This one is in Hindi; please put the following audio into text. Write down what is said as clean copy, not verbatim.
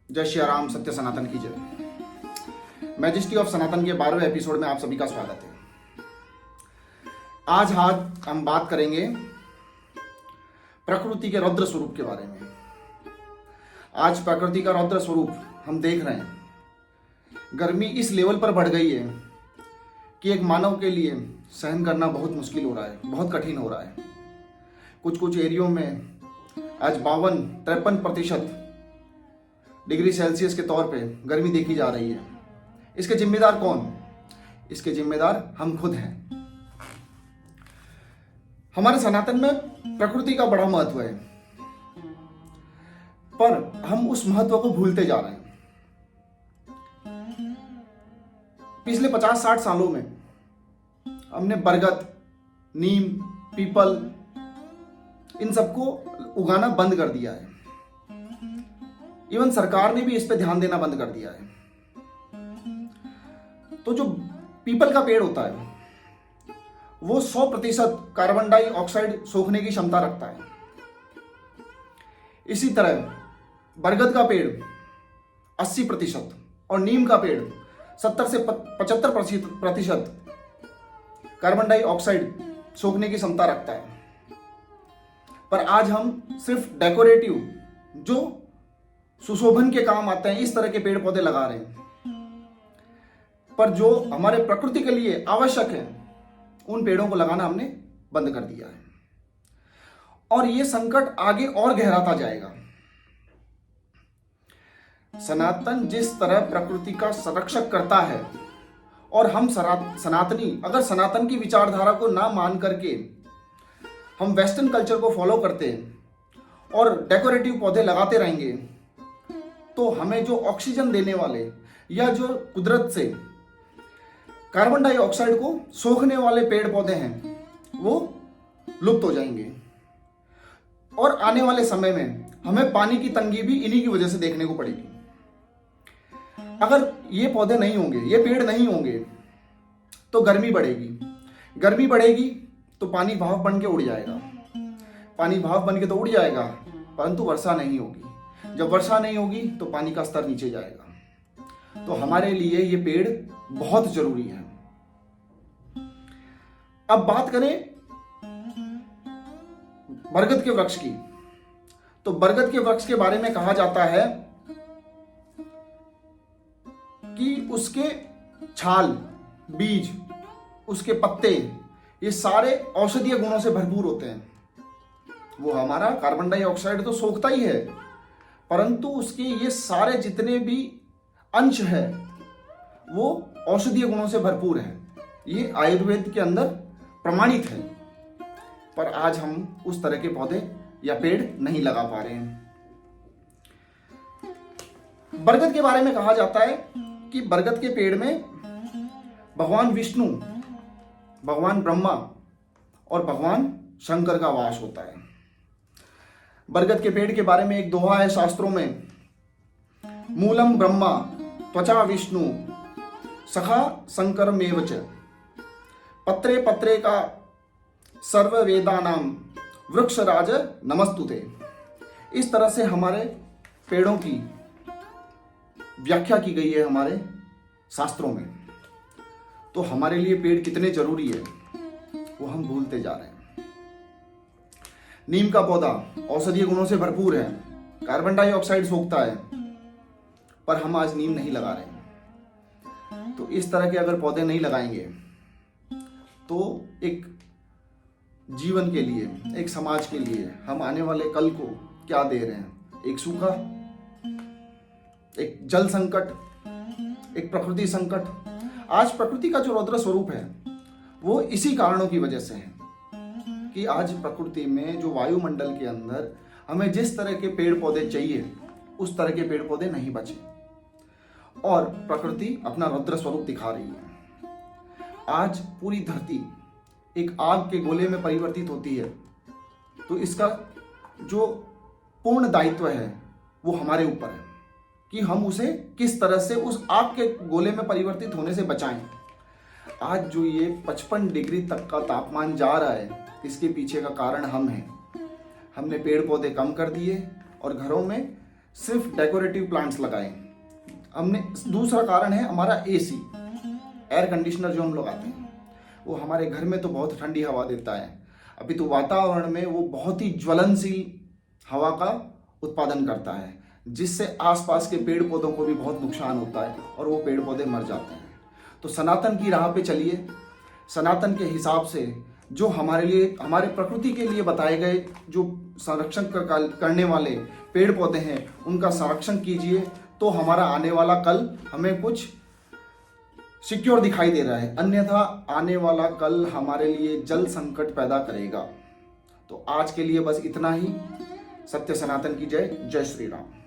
जय श्री राम, सत्य सनातन की जय। मैजेस्टी ऑफ सनातन के 12वें एपिसोड में आप सभी का स्वागत है। आज हम बात करेंगे प्रकृति के रौद्र स्वरूप के बारे में। आज प्रकृति का रौद्र स्वरूप हम देख रहे हैं। गर्मी इस लेवल पर बढ़ गई है कि एक मानव के लिए सहन करना बहुत मुश्किल हो रहा है, बहुत कठिन हो रहा है। कुछ एरियो में आज 52-53% डिग्री सेल्सियस के तौर पे गर्मी देखी जा रही है। इसके जिम्मेदार कौन? इसके जिम्मेदार हम खुद हैं। हमारे सनातन में प्रकृति का बड़ा महत्व है, पर हम उस महत्व को भूलते जा रहे हैं। पिछले 50-60 सालों में हमने बरगद, नीम, पीपल इन सबको उगाना बंद कर दिया है। इवन सरकार ने भी इस पे ध्यान देना बंद कर दिया है। तो जो पीपल का पेड़ होता है वो 100% कार्बन डाइऑक्साइड सोखने की क्षमता रखता है। इसी तरह बरगद का पेड़ 80% और नीम का पेड़ 70 से 75% कार्बन डाइऑक्साइड सोखने की क्षमता रखता है। पर आज हम सिर्फ डेकोरेटिव, जो सुशोभन के काम आते हैं, इस तरह के पेड़ पौधे लगा रहे हैं। पर जो हमारे प्रकृति के लिए आवश्यक है उन पेड़ों को लगाना हमने बंद कर दिया है। और यह संकट आगे और गहराता जाएगा। सनातन जिस तरह प्रकृति का संरक्षक करता है और हम सनातनी अगर सनातन की विचारधारा को ना मान करके हम वेस्टर्न कल्चर को फॉलो करते हैं और डेकोरेटिव पौधे लगाते रहेंगे, तो हमें जो ऑक्सीजन देने वाले या जो कुदरत से कार्बन डाइऑक्साइड को सोखने वाले पेड़ पौधे हैं वो लुप्त हो जाएंगे। और आने वाले समय में हमें पानी की तंगी भी इन्हीं की वजह से देखने को पड़ेगी। अगर ये पौधे नहीं होंगे, ये पेड़ नहीं होंगे, तो गर्मी बढ़ेगी तो पानी भाप बन के उड़ जाएगा। पानी भाप बन के तो उड़ जाएगा, परंतु वर्षा नहीं होगी। जब वर्षा नहीं होगी तो पानी का स्तर नीचे जाएगा। तो हमारे लिए ये पेड़ बहुत जरूरी है। अब बात करें बरगद के वृक्ष की, तो बरगद के वृक्ष के बारे में कहा जाता है कि उसके छाल, बीज, उसके पत्ते, ये सारे औषधीय गुणों से भरपूर होते हैं। वो हमारा कार्बन डाइऑक्साइड तो सोखता ही है, परंतु उसके ये सारे जितने भी अंश है वो औषधीय गुणों से भरपूर है। ये आयुर्वेद के अंदर प्रमाणित है। पर आज हम उस तरह के पौधे या पेड़ नहीं लगा पा रहे हैं। बरगद के बारे में कहा जाता है कि बरगद के पेड़ में भगवान विष्णु, भगवान ब्रह्मा और भगवान शंकर का वास होता है। बरगद के पेड़ के बारे में एक दोहा है शास्त्रों में, मूलम ब्रह्मा त्वचा विष्णु सखा शंकर मेवच, पत्रे पत्रे का सर्व वेदानाम वृक्ष राज नमस्तुते। इस तरह से हमारे पेड़ों की व्याख्या की गई है हमारे शास्त्रों में। तो हमारे लिए पेड़ कितने जरूरी है वो हम भूलते जा रहे हैं। नीम का पौधा औषधीय गुणों से भरपूर है, कार्बन डाइऑक्साइड सोखता है, पर हम आज नीम नहीं लगा रहे हैं। तो इस तरह के अगर पौधे नहीं लगाएंगे तो एक जीवन के लिए, एक समाज के लिए हम आने वाले कल को क्या दे रहे हैं? एक सूखा, एक जल संकट, एक प्रकृति संकट। आज प्रकृति का जो रौद्र स्वरूप है वो इसी कारणों की वजह से है कि आज प्रकृति में जो वायुमंडल के अंदर हमें जिस तरह के पेड़ पौधे चाहिए उस तरह के पेड़ पौधे नहीं बचे और प्रकृति अपना रौद्र स्वरूप दिखा रही है। आज पूरी धरती एक आग के गोले में परिवर्तित होती है, तो इसका जो पूर्ण दायित्व है वो हमारे ऊपर है कि हम उसे किस तरह से उस आग के गोले में परिवर्तित होने से बचाएं। आज जो ये 55 डिग्री तक का तापमान जा रहा है, इसके पीछे का कारण हम हैं। हमने पेड़ पौधे कम कर दिए और घरों में सिर्फ डेकोरेटिव प्लांट्स लगाएं। हमने दूसरा कारण है हमारा एसी, एयर कंडीशनर जो हम लगाते हैं, वो हमारे घर में तो बहुत ठंडी हवा देता है, अभी तो वातावरण में वो बहुत ही ज्वलनशील हवा का उत्पादन करता है, जिससे आसपास के पेड़ पौधों को भी बहुत नुकसान होता है और वो पेड़ पौधे मर जाते हैं। तो सनातन की राह पे चलिए, सनातन के हिसाब से जो हमारे लिए, हमारे प्रकृति के लिए बताए गए जो संरक्षण करने वाले पेड़ पौधे हैं, उनका संरक्षण कीजिए, तो हमारा आने वाला कल हमें कुछ सिक्योर दिखाई दे रहा है। अन्यथा आने वाला कल हमारे लिए जल संकट पैदा करेगा। तो आज के लिए बस इतना ही। सत्य सनातन की जय। जय श्री राम।